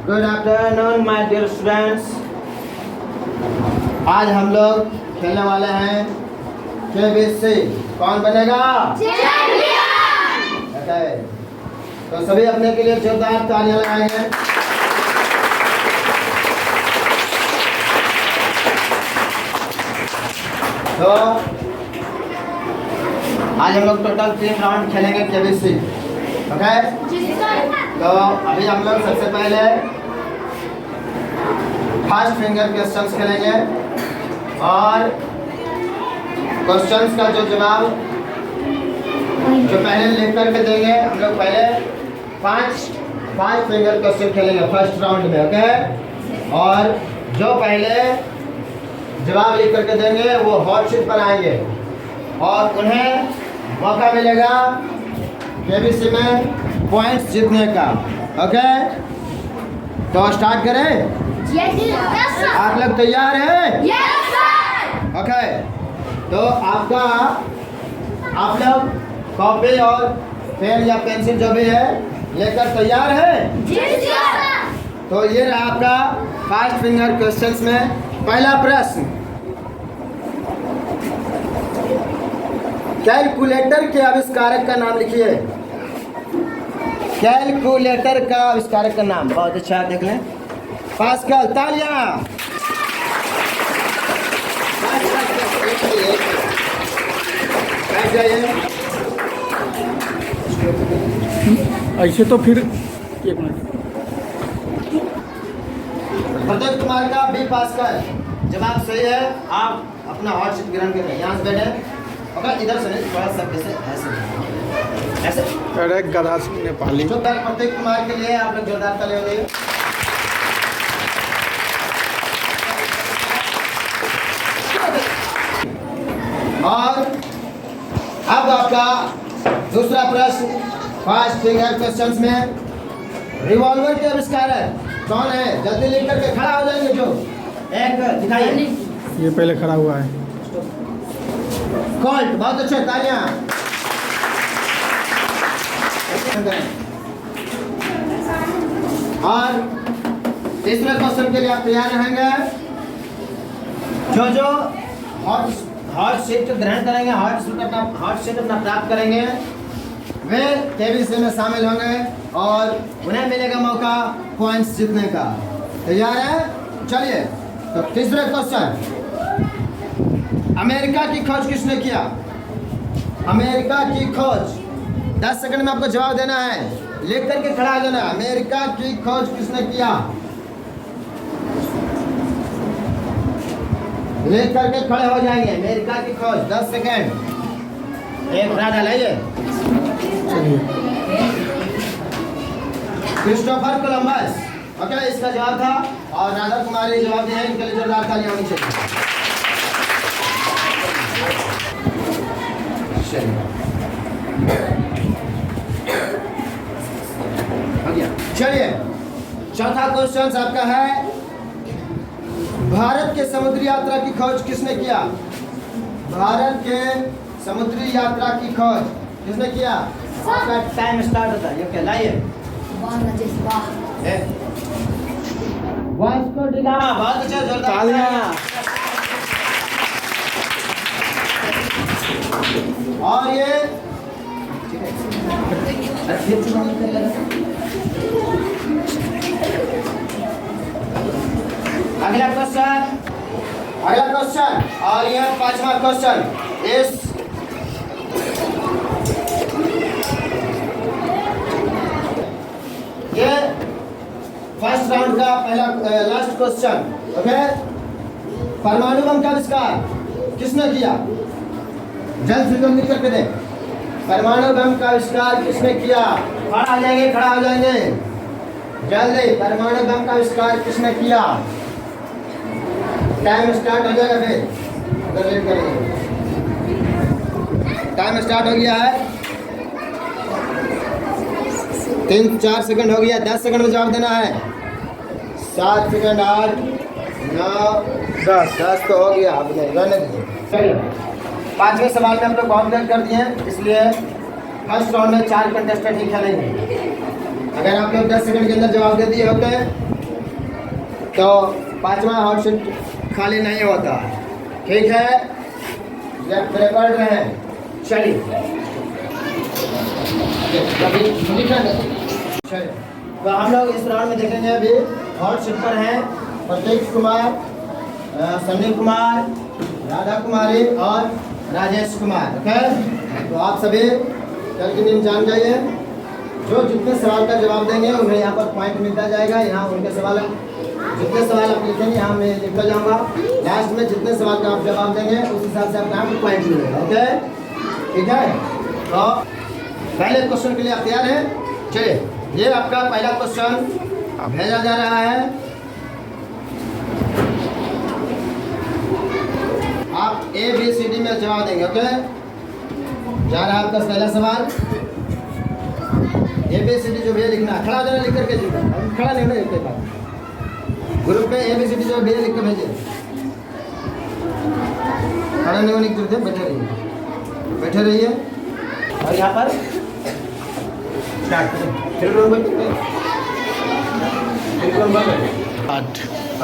Good afternoon my dear students. आज हम लोग खेलने वाले हैं केबीसी। कौन बनेगा चैंपियन? ओके, तो सभी अपने के लिए जोरदार तालियां लगाएंगे। तो आज हम लोग टोटल 3 राउंड खेलेंगे केबीसी। ओके, तो अभी हम लोग सबसे पहले फर्स्ट फिंगर क्वेश्चंस खेलेंगे और क्वेश्चंस का जो जवाब जो पहले लिख करके देंगे, हम लोग पहले पांच फिंगर क्वेश्चन खेलेंगे फर्स्ट राउंड में। ओके, और जो पहले जवाब लिख करके देंगे वो हॉट शीट पर आएंगे और उन्हें मौका मिलेगा केबीसी में पॉइंट्स जीतने का। ओके, तो स्टार्ट करें। आप लोग तैयार हैं? ओके, तो आप लोग कॉपी और पेन या पेंसिल जो भी है लेकर तैयार है? तो ये रहा आपका फर्स्ट फिंगर क्वेश्चंस में पहला प्रश्न। कैलकुलेटर के आविष्कारक का नाम लिखिए। कैलकुलेटर का आविष्कारक का नाम, बहुत अच्छा, देख लें। पास्कल, तालियां। ऐसे तो फिर एक मिनट। प्रदीप कुमार का बी पास्कल जवाब सही है। आप अपना हॉट शीट ग्रहण करें, यहाँ से बैठे। अगर इधर से नहीं, थोड़ा सा ऐसे। अरे गधा सिंह नेपाली। जोरदार प्रदीप कुमार के लिए आप लोग जोरदार तालियां दीजिए। और अब आपका दूसरा प्रश्न फर्स्ट फिंगर क्वेश्चंस में रिवॉल्वर के आविष्कारक कौन है? जल्दी लिख करके खड़ा हो जाएंगे। जो एक दिखाइए। ये पहले खड़ा हुआ है। कोल्ट, बहुत अच्छे, तालियां। और तीसरे क्वेश्चन के लिए आप तैयार रहेंगे। जो हॉट शीट ग्रहण करेंगे, हॉट शीट अपना प्राप्त करेंगे, वे केबीसी में शामिल होंगे और उन्हें मिलेगा मौका पॉइंट्स जीतने का। तैयार है? चलिए, तो तीसरे क्वेश्चन, अमेरिका की खोज किसने किया? अमेरिका की खोज 10 सेकंड में आपको जवाब देना है, लिख करके खड़ा हो जाना। अमेरिका की खोज किसने किया? लिख करके खड़े हो जाएंगे। अमेरिका की खोज 10 सेकंड। एक राधा लाइए। Christopher Columbus. ओके, इसका जवाब था और राधा कुमारी जवाब दिया है। इनके लिए जोरदार तालियां होनी चाहिए। चलिए, चौथा क्वेश्चन आपका है, भारत के समुद्री यात्रा की खोज किसने किया? भारत के समुद्री यात्रा की खोज किसने किया? आपका टाइम स्टार्ट होता है। ये कहलाइए वास्को डी गामा। बहुत अच्छा, जोरदार तालियां। और ये अगला क्वेश्चन और यह पांचवा क्वेश्चन। इस ये फर्स्ट राउंड का पहला लास्ट क्वेश्चन। ओके, परमाणु बम का आविष्कार किसने किया? जल्द से जल्द करके दे। परमाणु बम का आविष्कार किसने किया? खड़ा हो जाएंगे, खड़ा हो जाएंगे जल्दी। परमाणु बम का आविष्कार किसने किया? टाइम स्टार्ट हो जाएगा, फिर लेट करेंगे। टाइम स्टार्ट हो गया है। 3-4 सेकंड हो गया। 10 सेकंड में जवाब देना है। 7 सेकंड, 8, 9, 10 तो हो गया। आपने रहने दीजिए। पांचवें सवाल में हम लोग कॉम्प्लीट कर दिए, इसलिए फर्स्ट राउंड में 4 कंटेस्टेंट ही खेलेंगे। अगर आप लोग 10 सेकंड के अंदर जवाब दे दिए होते तो पांचवा हॉट सीट खाली नहीं होता। ठीक है, रिकॉर्ड रहे। चलिए तो हम लोग इस राउंड में देखेंगे। अभी हॉट सीट पर हैं प्रतीक कुमार, संदीप कुमार, राधा कुमारी और राजेश कुमार। ओके, तो आप सभी कल की नींद जान जाइए। जो जितने सवाल का जवाब देंगे उन्हें यहाँ पर पॉइंट मिलता जाएगा। यहाँ उनके सवाल, जितने सवाल आप लिखेंगे यहाँ मैं लिखता जाऊँगा। लास्ट में जितने सवाल का आप जवाब देंगे उस हिसाब से आपको यहाँ पर पॉइंट मिलेगा। ओके, ठीक है। तो पहले क्वेश्चन के लिए आप तैयार हैं? चलिए, ये आपका पहला क्वेश्चन भेजा जा रहा है। आप ABCD में जवाब देंगे। ओके, जा रहा है आपका पहला सवाल। ABCD जो भैया लिखना है, खड़ा जरा लिख करके, खड़ा नहीं होना एक बार ग्रुप में ABCD जो भैया लिख कर भेजे। खड़ा नहीं होने की जरूरत है, बैठे रहिए, बैठे रहिए। और यहाँ पर स्टार्ट करें।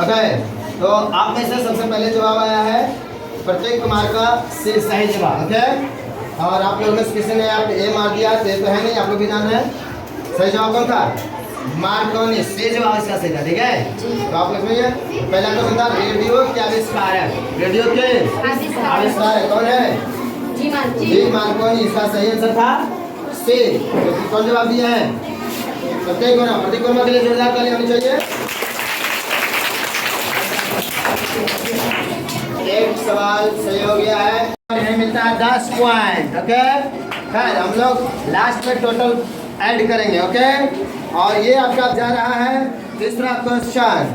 ओके, तो आप में से सबसे पहले जवाब आया है प्रतीक कुमार का से सही जवाब। ओके, और आप लोगों में से किसी ने आप ए मार दिया तो है नहीं, आप लोग भी जान रहे हैं। सही जवाब कौन था? मार्कोनी। सही जवाब इसका सही था। ठीक है, तो आप लोग सुनिए। पहला क्वेश्चन था रेडियो क्या आविष्कार है? रेडियो के आविष्कार है कौन है? जी मार्कोनी। इसका सही आंसर था सी। तो कौन जवाब दिया है? प्रतीक वर्मा। प्रतीक वर्मा के लिए जोरदार ताली होनी चाहिए। एक सवाल सही हो गया है, इन्हें मिलता है 10 पॉइंट। ओके, खैर हम लोग लास्ट में टोटल ऐड करेंगे। ओके, और ये आपका जा रहा है तीसरा क्वेश्चन।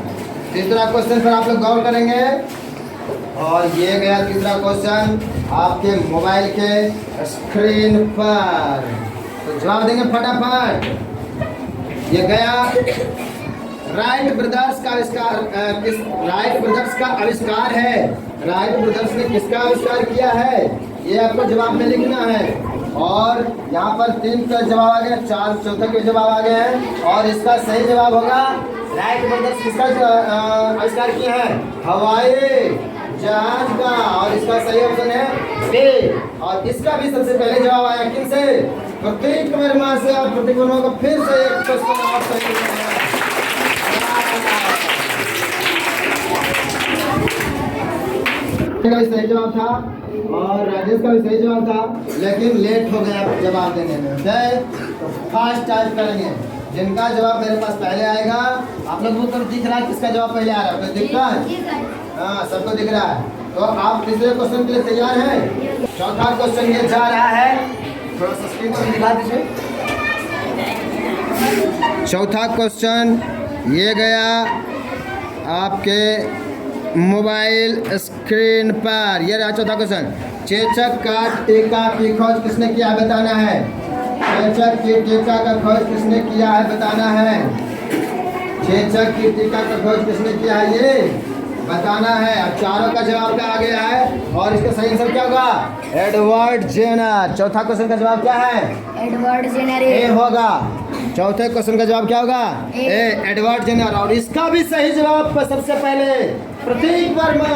तीसरा क्वेश्चन पर आप लोग गौर करेंगे। और ये गया तीसरा क्वेश्चन आपके मोबाइल के स्क्रीन पर। तो जवाब देंगे फटाफट। ये गया राइट ब्रदर्स का आविष्कार किस? राइट ब्रदर्स का आविष्कार है। राइट ब्रदर्स ने किसका आविष्कार किया है? ये आपको जवाब में लिखना है। और यहाँ पर 3 का जवाब आ गया, 4 चौथे के जवाब आ गए हैं। और इसका सही जवाब होगा राइट ब्रदर्स किसका आविष्कार किया है? हवाई जहाज का। और इसका सही ऑप्शन है बी। और इसका भी सबसे पहले जवाब आया किन से? प्रतीक वर्मा से। और प्रतीक वर्मा को फिर से एक क्वेश्चन आप सही का भी सही जवाब था और राजेश का भी सही जवाब था, लेकिन लेट हो गया जवाब देने में। तो फास्ट टाइप करेंगे। जिनका जवाब मेरे पास पहले आएगा, आप लोगों को दिख रहा है किसका जवाब पहले आ रहा है? दिख रहा है? हाँ, सबको दिख रहा है। तो आप तीसरे क्वेश्चन के लिए तैयार हैं? चौथा क्वेश्चन ये जा रहा है, थोड़ा सा स्क्रीन पर दिखा दीजिए। चौथा क्वेश्चन ये गया आपके मोबाइल स्क्रीन पर। ये रहा चौथा क्वेश्चन। चेचक का टीका की खोज किसने किया है? बताना है। चेचक की टीका का खोज किसने किया है? बताना है। चेचक की टीका का खोज किसने किया है? ये बताना है। अब चारों का जवाब क्या आ गया है और इसका सही आंसर क्या होगा? Edward Jenner. चौथा क्वेश्चन का जवाब क्या है? Edward Jenner. ए होगा। चौथे क्वेश्चन का जवाब क्या होगा? ए, एडवर्ड जेनर। और इसका भी सही जवाब पर सबसे पहले प्रतीक वर्मा।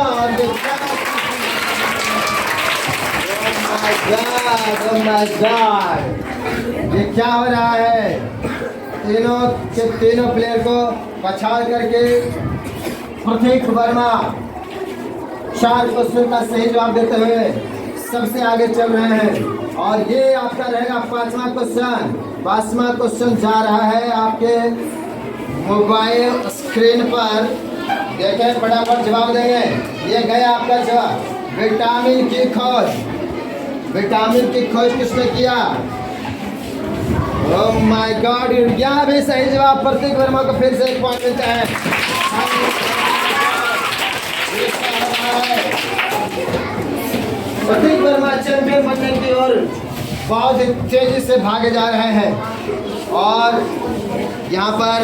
Oh my God, ये क्या हो रहा है? तीनों के तीनों प्लेयर को पछाड़ करके प्रतीक वर्मा 4 क्वेश्चन का सही जवाब देते हुए सबसे आगे चल रहे हैं। और ये आपका रहेगा 5वां क्वेश्चन। 5वां क्वेश्चन जा रहा है आपके मोबाइल स्क्रीन पर। देखें, फटाफट जवाब देंगे। ये गया आपका जवाब विटामिन की खोज। विटामिन की खोज किसने किया? ओह माय गॉड, यहाँ भी सही जवाब। प्रतीक वर्मा को फिर से 1 पॉइंट मिलता है। प्रतीक वर्मा चैंपियन बनने की ओर बहुत ही तेजी से भागे जा रहे हैं। और यहाँ पर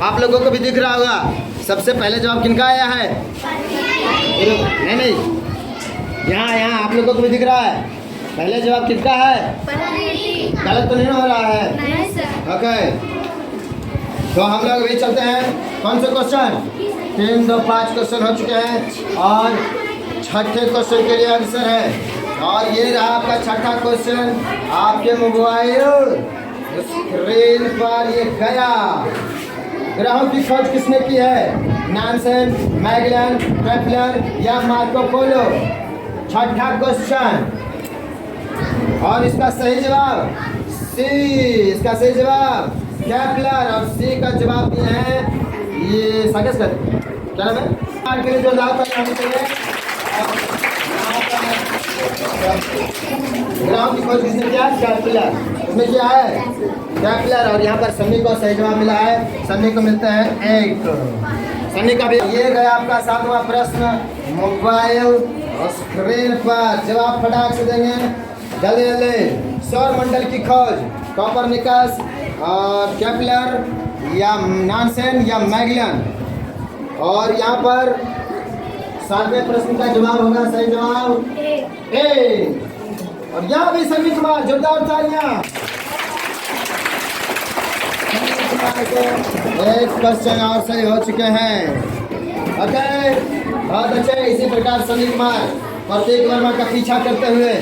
आप लोगों को भी दिख रहा होगा सबसे पहले जवाब किनका आया है? नहीं, यहाँ आप लोगों को भी दिख रहा है पहले जवाब किसका है? गलत तो नहीं हो रहा है? नहीं सर। ओके, तो हम लोग अभी चलते हैं कौन सा क्वेश्चन? 3, 2, 5 क्वेश्चन हो चुके हैं और छठे क्वेश्चन के लिए आंसर है। और ये रहा आपका छठा क्वेश्चन, आपके मोबाइल स्क्रीन पर ये गया। ग्रहों की खोज किसने की है? नानसेन, मैगेलन, केपलर या मार्को पोलो? छठा क्वेश्चन और इसका सही जवाब सी। इसका सही जवाब केपलर और सी का जवाब दिए हैं ये साकेश कर क्या नाम है आज के लिए जो लाभ होना चाहिए। ग्राम की खोज किसने किया? केपलर। इसमें क्या है? केपलर। और यहाँ पर सन्नी को सही जवाब मिला है, सन्नी को मिलता है 1। सन्नी का भी ये गया आपका 7वां प्रश्न। मोबाइल स्क्रीन पर जवाब फटाक से देंगे, जल्दी जल्दी। सौर मंडल की खोज कोपरनिकस और केपलर या नानसेन या मैगेलन? और यहाँ पर 7वें प्रश्न का जवाब होगा सही जवाब ए। और यहाँ भी सभी कुमार जोरदार तालियां। एक क्वेश्चन और सही हो चुके हैं। ओके, बहुत अच्छे। इसी प्रकार सनी कुमार प्रत्येक वर्मा का पीछा करते हुए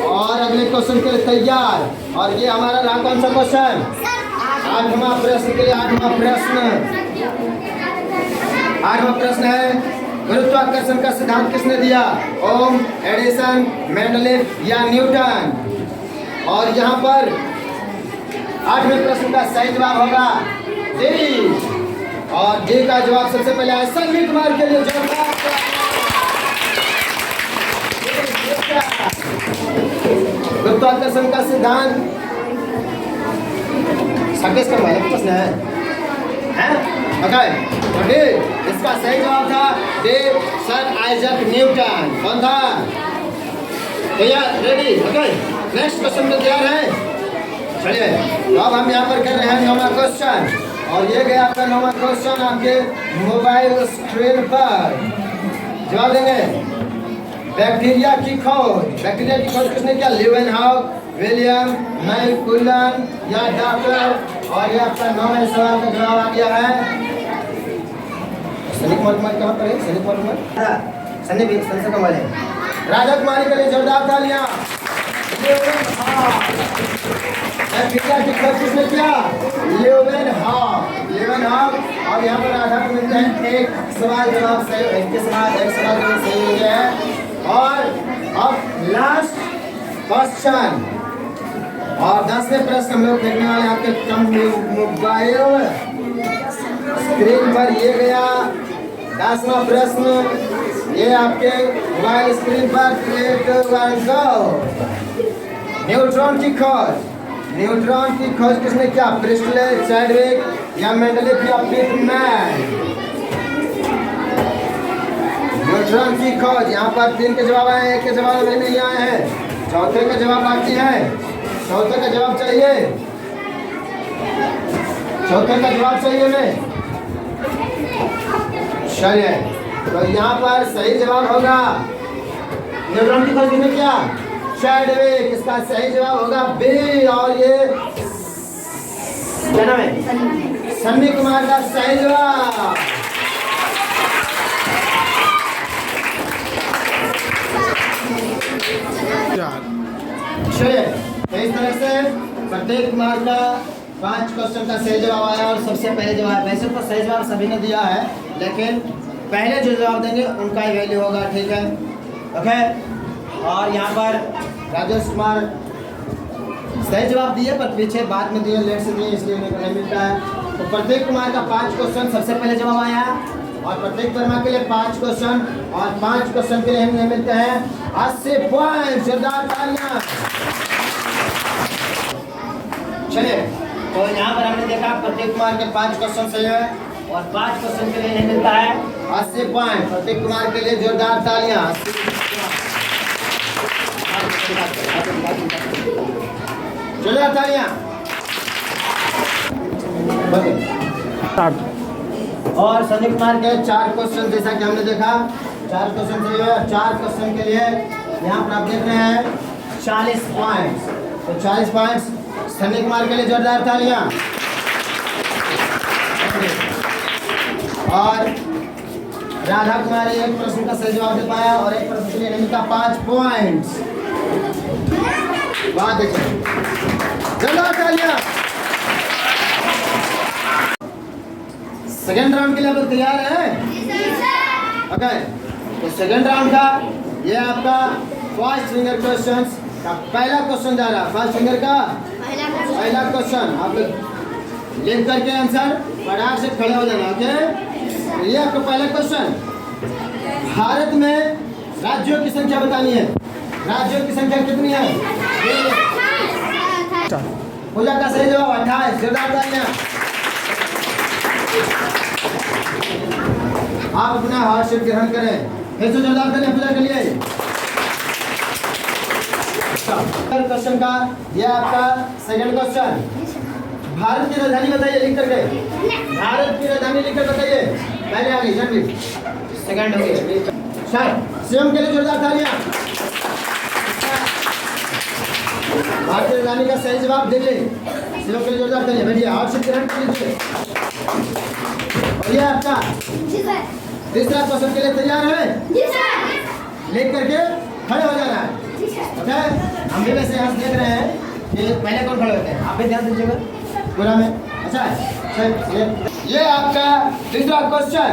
और अगले क्वेश्चन के लिए तैयार। और ये हमारा रहा कौन सा क्वेश्चन? 8वां प्रश्न के लिए 8वां प्रश्न है गुरुत्वाकर्षण का सिद्धांत किसने दिया? ओम, एडिसन, मेंडलीफ या न्यूटन? और यहाँ पर 8वें प्रश्न का सही जवाब होगा डी। और डी का जवाब सबसे पहले है सन्नी कुमार के लिए जोरदार। गुरुत्वाकर्षण का सिद्धांत साकेश का प्रश्न है ओके। तो डी इसका सही जवाब था डी, सर आइजैक न्यूटन। कौन था? तैयार, रेडी? ओके, नेक्स्ट क्वेश्चन में तैयार है। चलिए, तो अब हम यहाँ पर कर रहे हैं 9वां क्वेश्चन। और ये गया आपका 9वां क्वेश्चन आपके मोबाइल स्क्रीन पर। जवाब देंगे बैक्टीरिया की खोज। बैक्टीरिया की खोज किसने किया? लीवेनहॉक, विलियम, मैककुलन या डॉक्टर? और ये आपका 9वें सवाल का जवाब आ गया है सनी कुमार। कहाँ पर है सनी कुमार? सनी भी संसद कमाल है। राजा कुमारी के लिए जोरदार तालियां। बैक्टीरिया की खोज किसने किया? लीवेनहॉक। और यहाँ पर राधा को मिलते हैं एक सवाल जवाब सही, एक सवाल जवाब सही हो गया है। और अब लास्ट क्वेश्चन और 10वें प्रश्न हम लोग देखने वाले आपके मोबाइल स्क्रीन पर। ये गया 10वां प्रश्न, ये आपके मोबाइल स्क्रीन पर। न्यूट्रॉन की खोज। न्यूट्रॉन की खोज किसने किया? प्रिस्टले, चैडविक या मेंडलीफ या पिटमैन? न्यूट्रॉन की खोज यहाँ पर 3 के जवाब आए, 1 के जवाब अभी नहीं आए हैं। चौथे का जवाब बाकी है। चौथे का जवाब चाहिए, चौथे का जवाब चाहिए हमें। चलिए, तो यहाँ पर सही जवाब होगा न्यूट्रॉन की खोज किसने किया? चैडविक। इसका सही जवाब होगा बी। और ये क्या नाम है? सन्नी कुमार का सही जवाब। चलिए, इस तरह से प्रत्येक मार्क का 5 क्वेश्चन का सही जवाब आया। और सबसे पहले जवाब, वैसे तो सही जवाब सभी ने दिया है, लेकिन पहले जो जवाब देंगे उनका ही वैल्यू होगा। ठीक है, ओके। और यहाँ पर राजेश कुमार सही जवाब दिए, पर पीछे बाद में दिए, लेट से दिए, इसलिए उन्हें नहीं मिलता है। तो प्रत्येक कुमार का 5 क्वेश्चन सबसे पहले जवाब आया। और प्रत्येक वर्मा के लिए 5 क्वेश्चन और 5 क्वेश्चन के लिए हमें मिलते हैं 80 पॉइंट। जोरदार तालियां। चलिए, तो यहाँ पर हमने देखा प्रत्येक कुमार के 5 क्वेश्चन सही है और 5 क्वेश्चन के लिए हमें मिलता है 80 पॉइंट। प्रत्येक कुमार के लिए जोरदार तालियां। जोरदार तालियां। और संदीप कुमार के 4 क्वेश्चन, जैसा कि हमने देखा 4 क्वेश्चन सही है। 4 क्वेश्चन के लिए यहाँ पर आप देख रहे हैं 40 पॉइंट्स। तो 40 पॉइंट्स संदीप कुमार के लिए जोरदार तालियां। और राधा कुमारी एक प्रश्न का सही जवाब दे पाया और एक प्रश्न के लिए नहीं मिलता 5 पॉइंट्स। बात देखिए, चलो तालियां। सेकेंड राउंड के लिए आप लोग तैयार हैं? ओके, तो सेकेंड राउंड का ये आपका फर्स्ट फिंगर क्वेश्चन का पहला क्वेश्चन जा रहा है। फर्स्ट फिंगर का पहला क्वेश्चन आप लोग लिख करके आंसर फटाक से खड़े हो जाना। ओके, तो ये आपका पहला क्वेश्चन, भारत में राज्यों की संख्या बतानी है। राज्यों की संख्या कितनी है? पूजा का सही जवाब 28। जोरदार तालियां। आप अपना हार्डशिप ग्रहण करें। फिर से जोरदार तालियां पूजा के लिए। क्वेश्चन का ये आपका सेकंड क्वेश्चन, भारत की राजधानी बताइए लिख करके। भारत की राजधानी लिख कर बताइए। पहले आ गई जनवरी, सेकंड हो गई सर। सीएम के लिए जोरदार तालियां। भारत की राजधानी का सही जवाब दिल्ली। सीएम के लिए जोरदार तालियां। बैठिए, हार्डशिप ग्रहण कर लीजिए। और ये आपका तीसरा क्वेश्चन के लिए तैयार है? लिख करके खड़े हो जाना है। ओके, हम भी वैसे यहाँ देख रहे हैं कि पहले कौन खड़े होते हैं, आप भी ध्यान दीजिएगा पूरा में। अच्छा है सर, ये आपका तीसरा क्वेश्चन,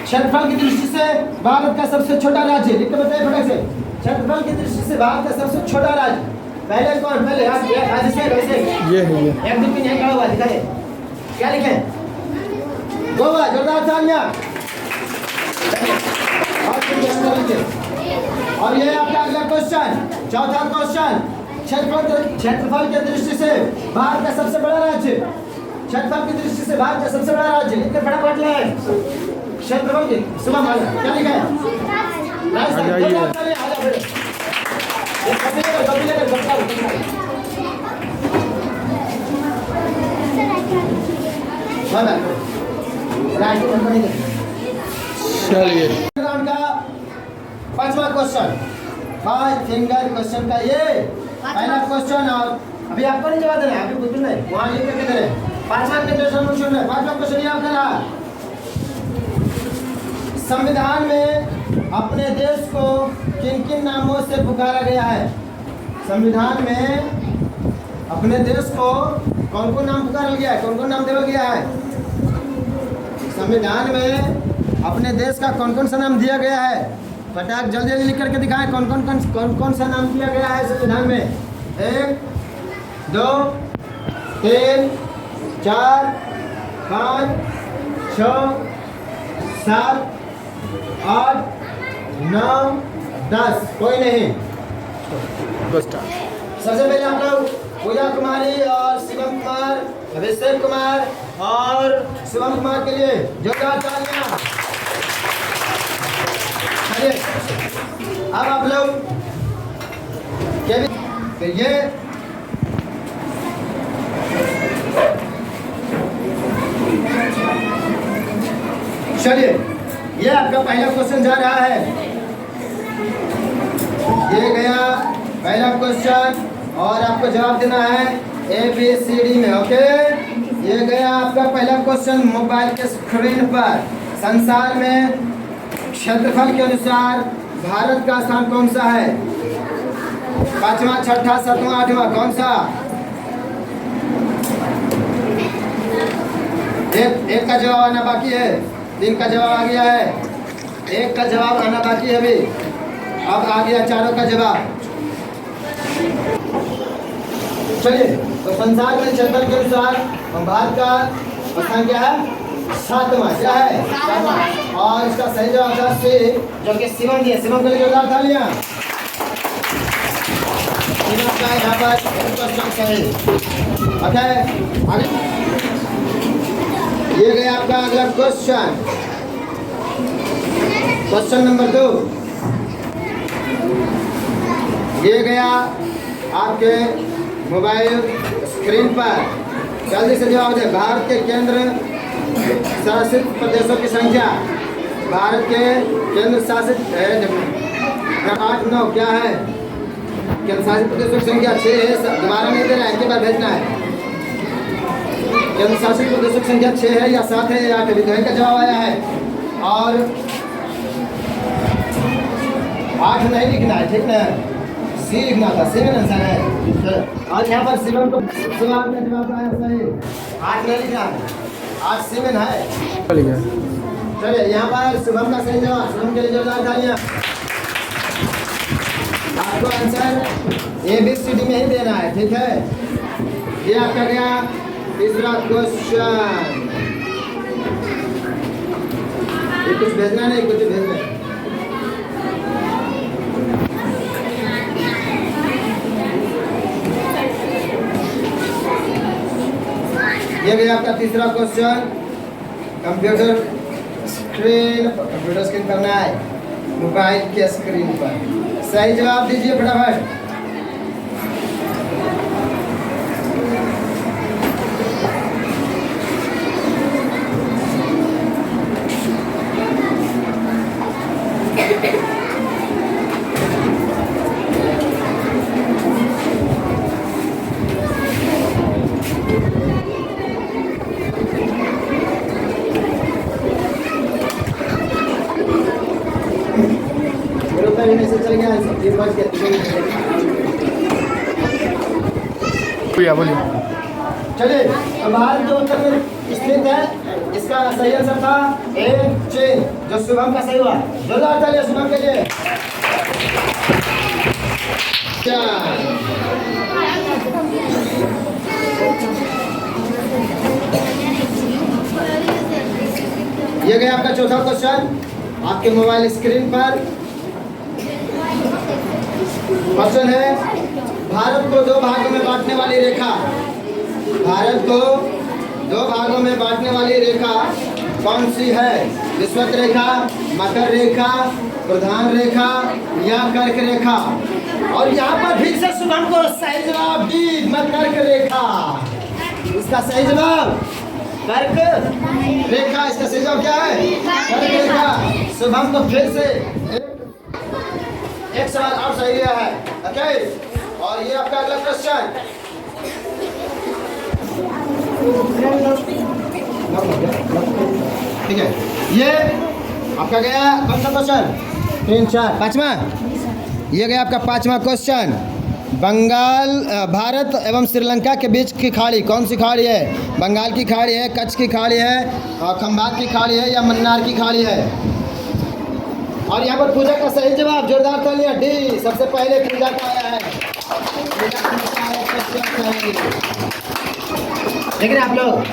क्षेत्रफल की दृष्टि से भारत का सबसे छोटा राज्य लिख कर बताइए फटाक से। क्षेत्रफल की दृष्टि से भारत का सबसे छोटा राज्य पहले कौन? पहले आप ये है ये। 1 2 3 यहीं खड़ा हुआ दिखाइए, क्या लिखे? गोवा। जोरदार तालियां। और ये आपका अगला क्वेश्चन, चौथा क्वेश्चन, क्षेत्रफल की दृष्टि से भारत का सबसे बड़ा राज्य। क्षेत्रफल की दृष्टि से भारत का सबसे बड़ा राज्य लिख कर फटाफट ले। क्षेत्रफल की सुबह क्या लिखा है? राजस्थान। चलिए, पांचवा क्वेश्चन, फर्स्ट फिंगर क्वेश्चन का ये पहला क्वेश्चन। और अभी आपको नहीं जवाब देना है, अभी कुछ नहीं, वहाँ लिख करके दे रहे। पांचवा क्वेश्चन ये आपका रहा, संविधान में अपने देश को किन किन नामों से पुकारा गया है? संविधान में अपने देश को कौन कौन नाम पुकारा गया है? कौन कौन नाम दिया गया है? संविधान में अपने देश का कौन कौन सा नाम दिया गया है? फटाक जल्दी जल्दी लिख करके दिखाएं कौन कौन सा नाम दिया गया है संविधान में। 1 2 3 4 5 6 7 8 9 10। कोई नहीं। सबसे पहले आप लोग पूजा कुमारी और शिवम कुमार, अभिषेक कुमार और शिवम कुमार के लिए जोरदार तालियां। अब आप लोग ये चलिए, ये आपका पहला क्वेश्चन जा रहा है। ये गया पहला क्वेश्चन और आपको जवाब देना है ABCD में। ओके, ये गया आपका पहला क्वेश्चन मोबाइल के स्क्रीन पर। संसार में क्षेत्रफल के अनुसार भारत का स्थान कौन सा है? 5वां 6वां 7वां 8वां कौन सा? एक का जवाब आना बाकी है, 3 का जवाब आ गया है, 1 का जवाब आना बाकी है अभी। अब आ गया चारों का जवाब। चलिए, तो संसार में क्षेत्रफल के अनुसार भारत का स्थान क्या है? 7वां। क्या है? 7वां। और इसका सही जवाब था C, जो कि शिवम दिए। शिवम के लिए जोरदार तालियां। शिवम का यहाँ पर क्वेश्चन सही। ओके, आगे ये गया आपका अगला क्वेश्चन, क्वेश्चन नंबर 2। ये गया आपके मोबाइल स्क्रीन पर। जल्दी से जवाब दें। भारत के केंद्र शासित प्रदेशों की संख्या। भारत के केंद्र शासित 8 9 क्या है? केंद्र शासित प्रदेशों की संख्या 6 है। दोबारा नहीं दे रहा है, इनके बाद भेजना है। केंद्र शासित प्रदेशों की संख्या 6 है या 7 है या 8 है? का जवाब आया है। और 8 नहीं लिखना है, ठीक ना? सी लिखना था, सी में आंसर है। चलो, और यहाँ पर शिवम को शिवम ने जवाब आया सही। 8 नहीं लिखना है, 8 सी में है। चल गया। चलिए यहाँ पर शुभम का सही जवाब, शुभम के लिए जोरदार तालियां। आपको आंसर ABCD में ही देना है, ठीक है? ये आपका गया तीसरा क्वेश्चन। ये कुछ भेजना नहीं, कुछ भेजना है। ये गया आपका तीसरा क्वेश्चन। कंप्यूटर स्क्रीन करना है, मोबाइल के स्क्रीन पर। सही जवाब दीजिए फटाफट। से चल गया, ये बच गया। बोलिए। चलिए, अब भारत जो उत्तर में स्थित है, इसका सही आंसर था ए चीन, जो शुभम का सही हुआ। जोरदार तालियां शुभम के लिए। ये गया आपका चौथा क्वेश्चन आपके मोबाइल स्क्रीन पर। क्वेश्चन है, भारत को 2 भागों में बांटने वाली रेखा, भारत को 2 भागों में बांटने वाली रेखा कौन सी है? विषुवत रेखा, मकर रेखा, प्रधान रेखा या कर्क रेखा? और यहाँ पर फिर से शुभम को सही जवाब दी, कर्क रेखा। इसका सही जवाब कर्क रेखा। इसका सही जवाब क्या है? कर्क रेखा। शुभम को फिर से एक सवाल और सही गया है, ओके? और ये आपका अगला क्वेश्चन। ठीक है, ये आपका गया कौन सा क्वेश्चन? 3, 4, 5वां। ये गया आपका 5वां क्वेश्चन। बंगाल भारत एवं श्रीलंका के बीच की खाड़ी कौन सी खाड़ी है? बंगाल की खाड़ी है, कच्छ की खाड़ी है, खंबात की खाड़ी है या मन्नार की खाड़ी है? और यहाँ पर पूजा का सही जवाब, जोरदार तालियां, डी। सबसे पहले पूजा का आया है। देख रहे हैं आप लोग,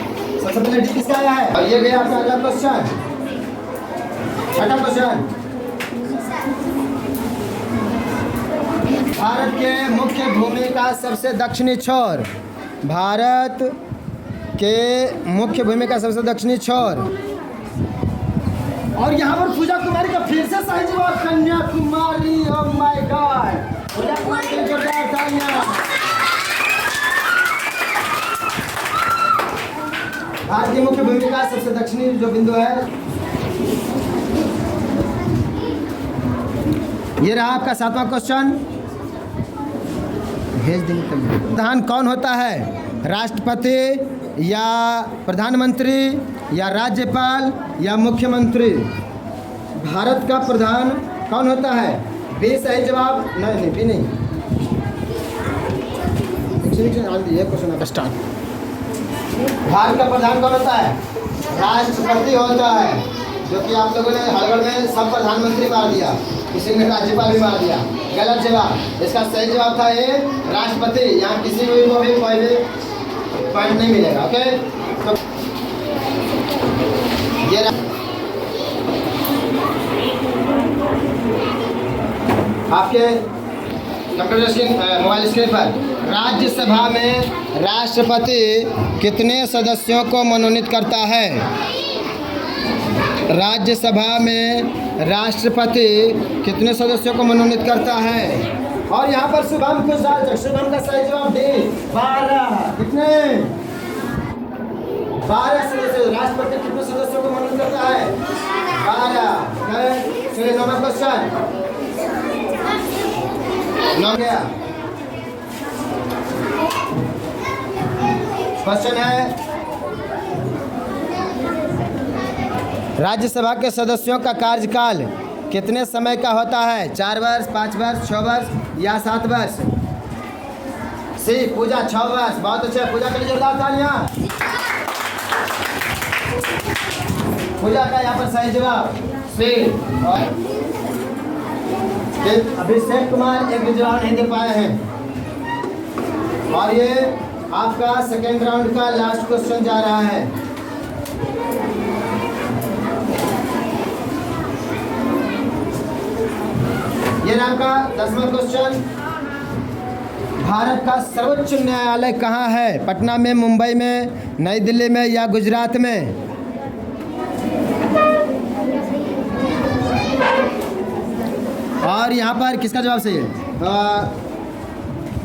सबसे पहले डी किसका आया है? और ये गया आपका अगला क्वेश्चन, 6वां क्वेश्चन। भारत के मुख्य भूमि का सबसे दक्षिणी छोर, भारत के मुख्य भूमि का सबसे दक्षिणी छोर। और यहाँ पर पूजा कुमारी का फिर से सही जवाब, कन्याकुमारी। ओह माय गॉड, पूजा कुमारी के लिए जोरदार तालियां। भारत की मुख्य भूमि का सबसे दक्षिणी जो बिंदु है, ये रहा आपका 7वां क्वेश्चन। भेज देंगे। प्रधान कौन होता है? राष्ट्रपति या प्रधानमंत्री या राज्यपाल या मुख्यमंत्री? भारत का प्रधान कौन होता है? बी सही जवाब। नहीं, बी नहीं। ये क्वेश्चन आप स्टार्ट। भारत का प्रधान कौन होता है? राष्ट्रपति होता है, जो कि आप लोगों ने हड़बड़ में सब प्रधानमंत्री मार दिया, किसी ने राज्यपाल भी मार दिया। गलत जवाब। इसका सही जवाब था ए राष्ट्रपति। यहाँ किसी को भी कोई भी पॉइंट नहीं मिलेगा, ओके? तो ये आपके कंप्यूटर स्क्रीन, मोबाइल स्क्रीन पर राज्यसभा में राष्ट्रपति कितने सदस्यों को मनोनीत करता है? राज्यसभा में राष्ट्रपति कितने सदस्यों को मनोनीत करता है? और यहाँ पर शुभम कुछ शुभम का सही जवाब डी, 12। कितने? 12 सदस्य। राष्ट्रपति कितने सदस्यों को मनोनीत करता है? 12। चलिए 9वां क्वेश्चन। 9 गया क्वेश्चन है, राज्यसभा के सदस्यों का कार्यकाल कितने समय का होता है? 4 वर्ष, 5 वर्ष, 6 वर्ष या 7 वर्ष? सी पूजा 6 वर्ष। बहुत अच्छे, पूजा के लिए जोरदार तालियां। पूजा का यहाँ पर सही जवाब सी। और अभिषेक कुमार एक भी जवाब नहीं दे पाए हैं। और ये आपका सेकेंड राउंड का लास्ट क्वेश्चन जा रहा है। ये नाम का 10वां क्वेश्चन। भारत का सर्वोच्च न्यायालय कहाँ है? पटना में, मुंबई में, नई दिल्ली में या गुजरात में? और यहाँ पर किसका जवाब सही है?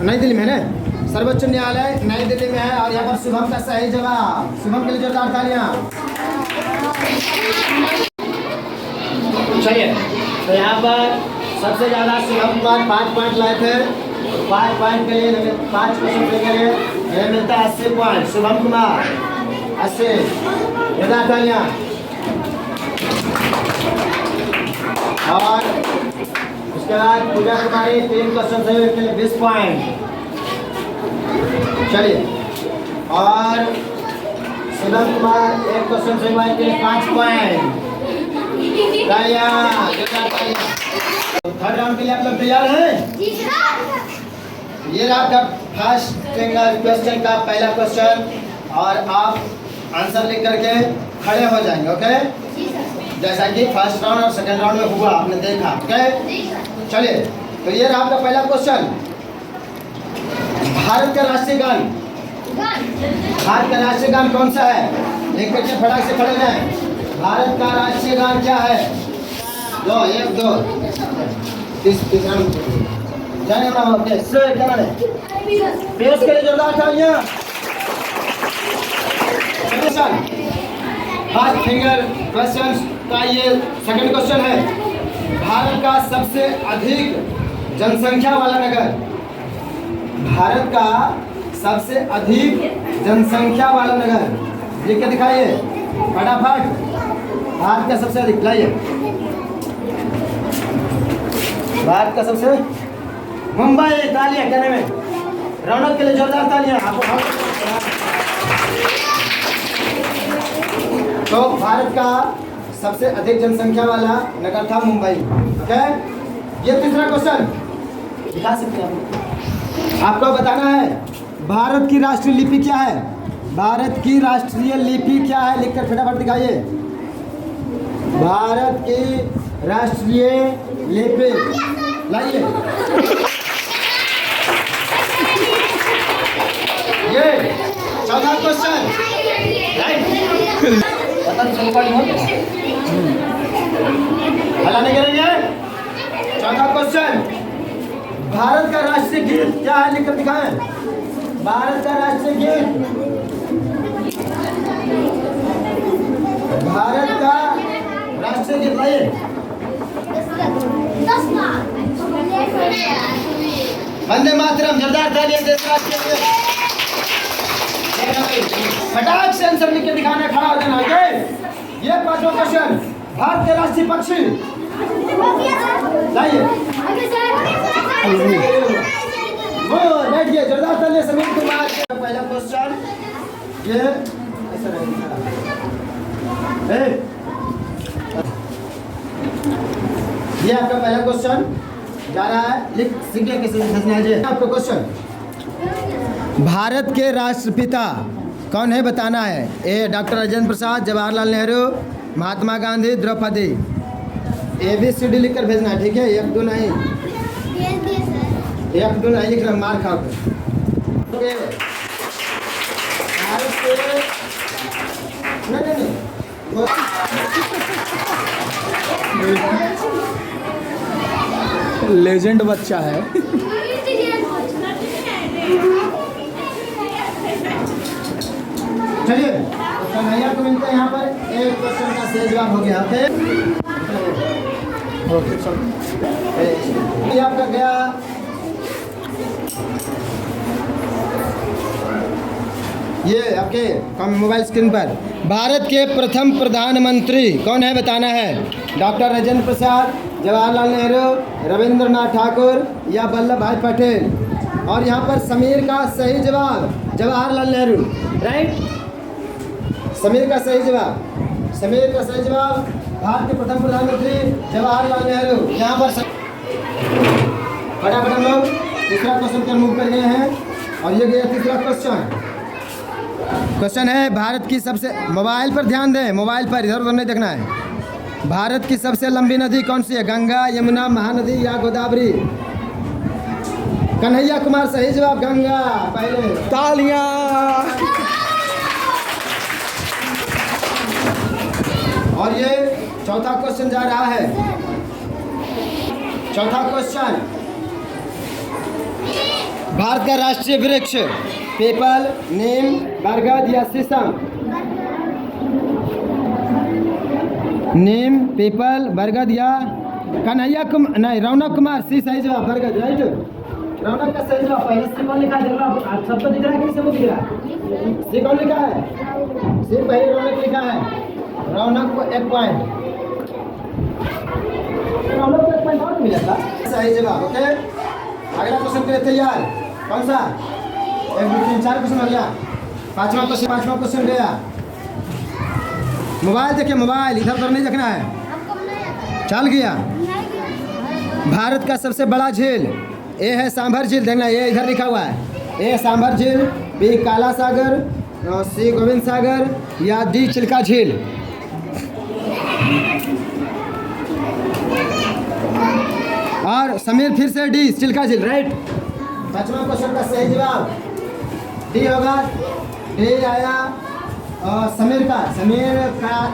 नई दिल्ली में है ना? सर्वोच्च न्यायालय नई दिल्ली में है। और यहाँ पर शुभम का सही जवाब। शुभम के लिए जोरदार तालियां। चलिए, तो यहाँ पर सबसे ज़्यादा शुभम कुमार 5 पॉइंट लाए थे। 5 पॉइंट के लिए 5 क्वेश्चन के लिए यह मिलता है 80 पॉइंट। शुभम कुमार 80, जोरदार तालियां। और उसके बाद पूजा कुमारी 3 क्वेश्चन सही के लिए 20 पॉइंट। चलिए, और शुभम कुमार 1 क्वेश्चन सही के लिए 5 पॉइंट। तालियां। थर्ड राउंड के लिए आप लोग तैयार हैं? ये रहा आपका फर्स्ट क्वेश्चन का पहला क्वेश्चन। और आप आंसर लिख करके खड़े हो जाएंगे। ओके, जैसा कि फर्स्ट राउंड और सेकंड राउंड में हुआ, आपने देखा। ओके, चलिए, तो ये रहा आपका पहला क्वेश्चन। भारत का राष्ट्रीय गान, भारत का राष्ट्रीय गान कौन सा है? लिख करके फटाक से खड़े जाएं। भारत का राष्ट्रीय गान क्या है? 2 1 2 तीसरा जाने ना। ओके, स्लो क्या है? पीयूष के लिए जोरदार तालियां। फर्स्ट फिंगर क्वेश्चन का ये सेकंड क्वेश्चन है। भारत का सबसे अधिक जनसंख्या वाला नगर, भारत का सबसे अधिक जनसंख्या वाला नगर लिख के दिखाइए फटाफट। भारत का सबसे अधिक, लाइए। भारत का सबसे, मुंबई। तालियां कहने में रौनक के लिए जोरदार तालियां। तो भारत का सबसे अधिक जनसंख्या वाला नगर था मुंबई। ओके, ये तीसरा क्वेश्चन दिखा सकते हैं। आपको बताना है भारत की राष्ट्रीय लिपि क्या है? भारत की राष्ट्रीय लिपि क्या है? लिखकर फटाफट दिखाइए। भारत की राष्ट्रीय लिपि लाइए। ये चौथा क्वेश्चन। पता नहीं हला नहीं करेंगे। चौथा क्वेश्चन, भारत का राष्ट्रीय गीत क्या है? लिखकर दिखाएं। भारत का राष्ट्रीय गीत, भारत का राष्ट्रीय गीत लाइए। वंदे मातरम। जोरदार तालियां देश राष्ट्र के लिए। फटाक से आंसर लिख के दिखाना, खड़ा हो जाना। ओके, ये पांचवा क्वेश्चन, भारत के राष्ट्रीय पक्षी लाइए। वो बैठ गए। जोरदार तालियां समीर कुमार। पहला क्वेश्चन ये ऐसा रहेगा। ये आपका पहला क्वेश्चन जा रहा है। लिख सीखे कैसे आपका क्वेश्चन। भारत के राष्ट्रपिता कौन है? बताना है। ए डॉक्टर राजेंद्र प्रसाद, जवाहरलाल नेहरू, महात्मा गांधी, द्रौपदी। ABCD लिखकर भेजना है, ठीक है? 1 2 नहीं, 1 2 नहीं लिख रहा, मार खाओ। भारत के नहीं लेजेंड बच्चा है। चलिए, कन्हैया को मिलते हैं यहाँ पर। एक क्वेश्चन का सही जवाब हो गया। ओके, चलो। ये आपका गया ये आपके मोबाइल स्क्रीन पर भारत के प्रथम प्रधानमंत्री कौन है बताना है। डॉक्टर राजेंद्र प्रसाद, जवाहरलाल नेहरू, रविंद्रनाथ ठाकुर या वल्लभ भाई पटेल। और यहाँ पर समीर का सही जवाब जवाहरलाल नेहरू, राइट। समीर का सही जवाब भारत के प्रथम प्रधानमंत्री जवाहरलाल नेहरू। यहाँ पर फटाफट हम लोग तीसरा क्वेश्चन पर मूव कर गए हैं और ये गया तीसरा क्वेश्चन है भारत की सबसे, मोबाइल पर ध्यान दें, मोबाइल पर इधर उधर नहीं देखना है। भारत की सबसे लंबी नदी कौन सी है, गंगा, यमुना, महानदी या गोदावरी। कन्हैया कुमार सही जवाब गंगा। पहले तालियां। और ये चौथा क्वेश्चन जा रहा है। चौथा क्वेश्चन, भारत का राष्ट्रीय वृक्ष पीपल, नीम, बरगद या शीशम। नीम, पीपल, बरगद या कन्हैया कुमार, नहीं रौनक कुमार सी सही जवाब बरगद, राइट। रौनक का सही जवाब पहले सी कौन लिखा है, आप सबको दिख रहा है कि सबको दिख रहा है? सी कौन लिखा है? सी पहले रौनक लिखा है। रौनक को 1 पॉइंट, रौनक को 1 पॉइंट और मिला था। सही जवाब, ओके। अगला क्वेश्चन के लिए तैयार, कौन सा? 1 2 3 4 क्वेश्चन हो गया। पांचवा क्वेश्चन गया। मोबाइल देखिए, मोबाइल इधर उधर नहीं देखना है। चल गया। भारत का सबसे बड़ा झील, ए है सांभर झील, देखना ये इधर लिखा हुआ है। ए सांभर झील, बी काला सागर, सी गोविंद सागर या डी चिल्का झील। और समीर फिर से डी चिल्का झील, राइट। पांचवा क्वेश्चन का सही जवाब डी होगा। डी आया समीर का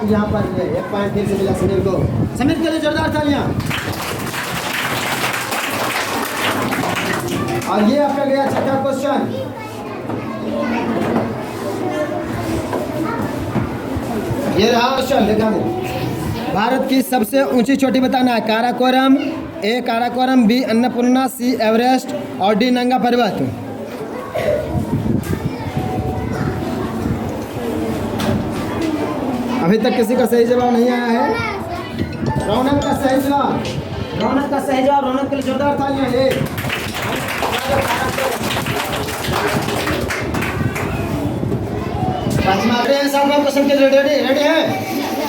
यहाँ पर 1 पॉइंट फिर से मिला समीर को। समीर के लिए जोरदार तालियां। और ये आपका गया छठा क्वेश्चन। ये रहा क्वेश्चन, देखा भारत की सबसे ऊंची चोटी बताना है। काराकोरम, ए काराकोरम, बी अन्नपूर्णा, सी एवरेस्ट और डी नंगा पर्वत। अभी तक किसी का सही जवाब नहीं आया है। रौनक का सही जवाब, रौनक के लिए जोरदार तालियां। ये सातवां क्वेश्चन के लिए रेडी है?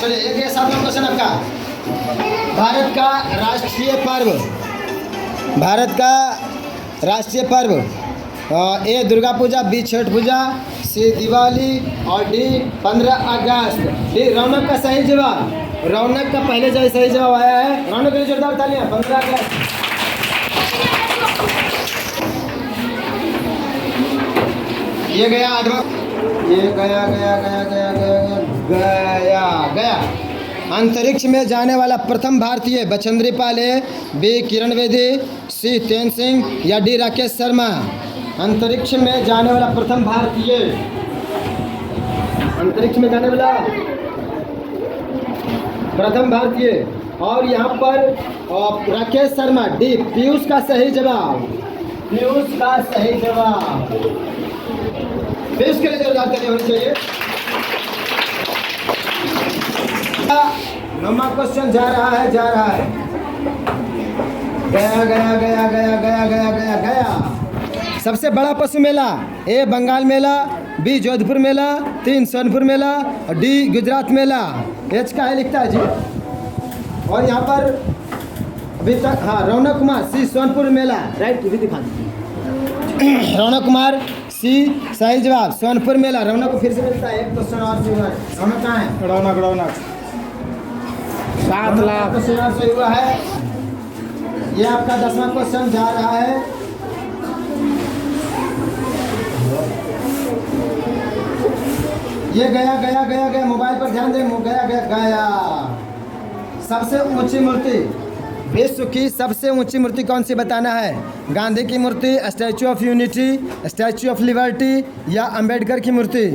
चलिए एक ये सातवां क्वेश्चन आपका। भारत का राष्ट्रीय पर्व ए दुर्गा पूजा, बी छठ पूजा, सी दिवाली और डी 15 अगस्त। डी रौनक का सही जवाब, रौनक का पहले जो सही जवाब आया है। रौनक के लिए जोरदार तालियां। 15 अगस्त। ये गया आठवां, ये गया। अंतरिक्ष में जाने वाला प्रथम भारतीय बचेंद्री पाल, बी किरण बेदी, सी तेन सिंह या डी राकेश शर्मा। अंतरिक्ष में जाने वाला प्रथम भारतीय, अंतरिक्ष में जाने वाला प्रथम भारतीय। और यहाँ पर राकेश शर्मा, डी पीयूष का सही जवाब, पीयूष का सही जवाब। पीयूष के लिए जोरदार तालियां होनी चाहिए। 9वां क्वेश्चन जा रहा है। गया। सबसे बड़ा पशु मेला, ए बंगाल मेला, बी जोधपुर मेला, 3 सोनपुर मेला और डी गुजरात मेला। एच का है लिखता है जी। और यहाँ पर अभी तक हाँ रौनक कुमार, सी सोनपुर मेला, राइट। भी दिखा दीजिए। रौनक कुमार सी सही जवाब, सोनपुर मेला। रौनक को फिर से मिलता है 1 क्वेश्चन और। रौनक कहाँ है? रौनक 7 लाख क्वेश्चन और सही हुआ है। ये आपका 10वां क्वेश्चन जा रहा है। ये गया। मोबाइल पर ध्यान दें। गया। सबसे ऊंची मूर्ति, विश्व की सबसे ऊंची मूर्ति कौन सी बताना है। गांधी की मूर्ति, statue of unity, statue of liberty या अंबेडकर की मूर्ति।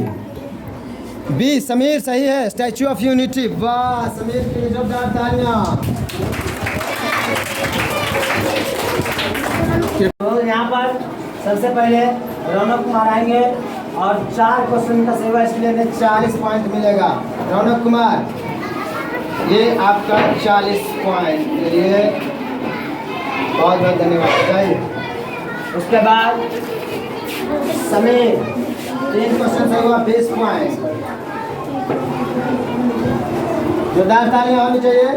बी समीर सही है, स्टैचू ऑफ यूनिटी। वाह, समीर की जोरदार तालियां। तो यहाँ पर सबसे पहले रौनक कुमार आएंगे और 4 क्वेश्चन का सही हुआ, इसलिए हमें 40 पॉइंट मिलेगा। रौनक कुमार, ये आपका 40 पॉइंट के लिए बहुत बहुत धन्यवाद। चाहिए उसके बाद समीर, 3 क्वेश्चन सही हुआ, 20 पॉइंट। जोरदार तालियां होनी चाहिए।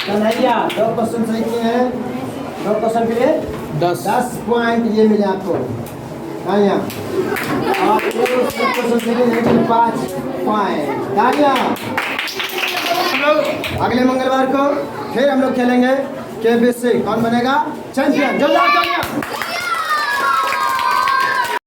कन्हैया, 2 क्वेश्चन सही किए हैं, 2 क्वेश्चन के लिए 10 पॉइंट ये मिले आपको। तालियां। और 1 क्वेश्चन सही किए, 5 पॉइंट। तालियां। हम लोग अगले मंगलवार को फिर हम लोग खेलेंगे KBC, कौन बनेगा चैंपियन। जोरदार तालियां।